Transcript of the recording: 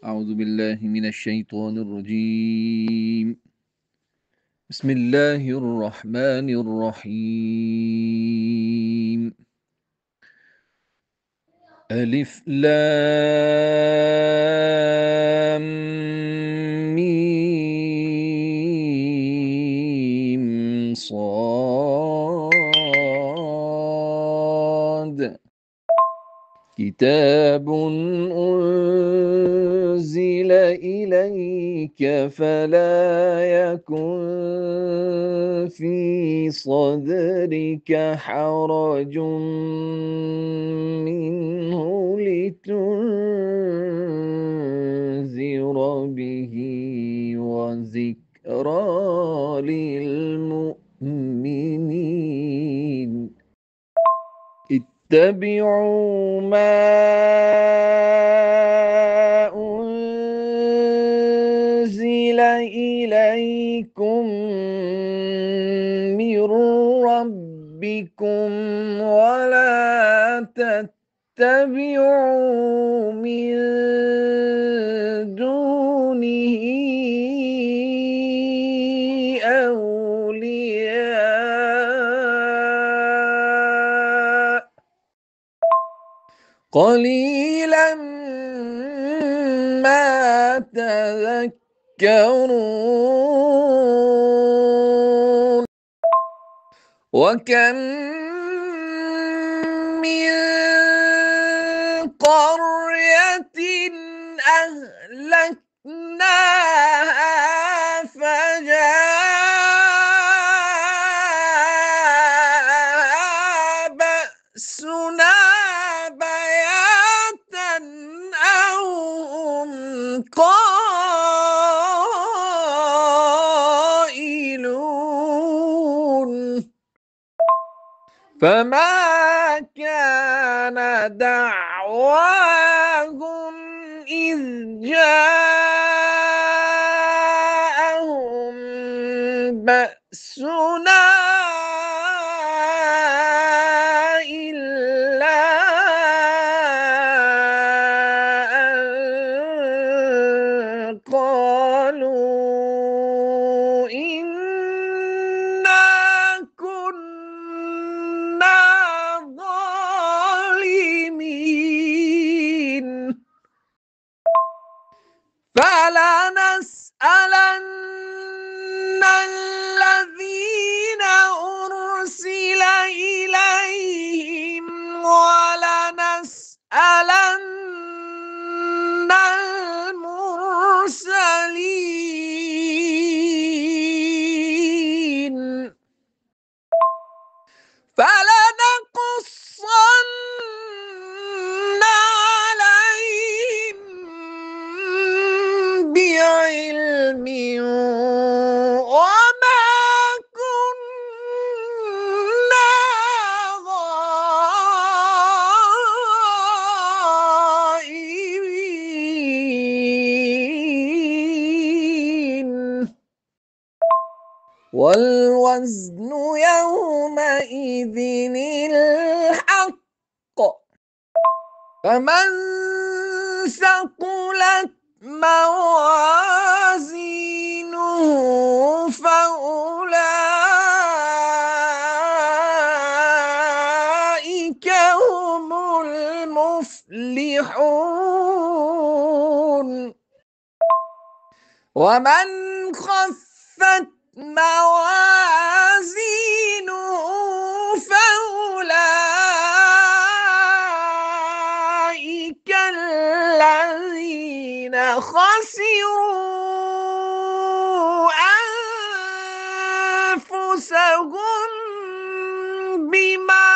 أعوذ بالله من الشيطان الرجيم. بسم الله الرحمن الرحيم. ألف لام ميم صاد. كتاب أنزل إليك فلا يكن في صدرك حرج منه لتنذر به وذكرى للمؤمنين. اتبعوا ما أنزل إليكم من ربكم ولا تتبعوا من دونه أولياء قليلا ما تذكرون. وكم من قرية أهلكناها فجاءها بأسنا بياتا أو هم قائلون. فما كان دعواهم إذ جاءهم بأسنا إلا أن قالوا إنا كنا ظالمين. فلنسألن الذين أرسل إليهم ولنسألن المرسلين. فلنقصن عليهم بعلم وما كنا غائبين. والوزن يومئذ الحق. فمن ثقلت موازينه فأولئك هم المفلحون. ومن خفت موازينه فأولئك الذين خسروا أنفسهم بما